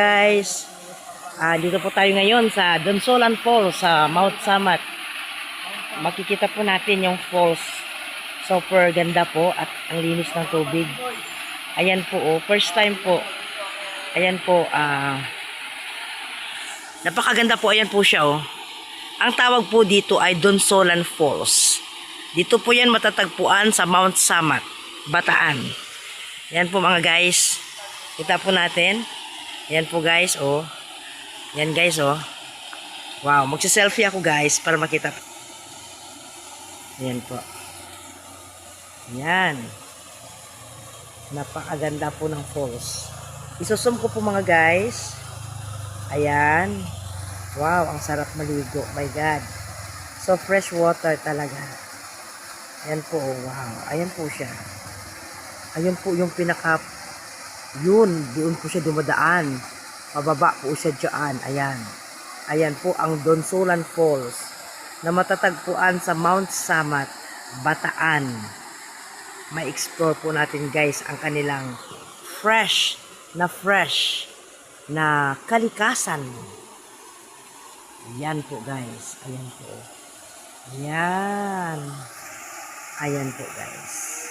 Guys, dito po tayo ngayon sa Donsolan Falls sa Mount Samat. Makikita po natin yung falls. Super ganda po at ang linis ng tubig. Ayan po, first time po. Ayan po, napakaganda po. Ayan po siya, oh. Ang tawag po dito ay Donsolan Falls. Dito po yan matatagpuan sa Mount Samat, Bataan. Ayan po mga guys. Kita po natin. Yan po guys, oh. Yan guys, oh. Wow, magsi-selfie ako guys para makita. Yan po. Yan. Napakaganda po ng falls. Isusum ko po mga guys. Ayan. Wow, ang sarap maligo. My God. So fresh water talaga. Yan po, oh. Wow. Ayan po siya. Ayun po yung doon po siya dumadaan. Pababa po siya dyan. Ayan. Ayan po ang Donsolan Falls na matatagpuan sa Mount Samat, Bataan. May explore po natin guys ang kanilang fresh na kalikasan. Ayan po guys. Ayan po. Ayan. Ayan po guys.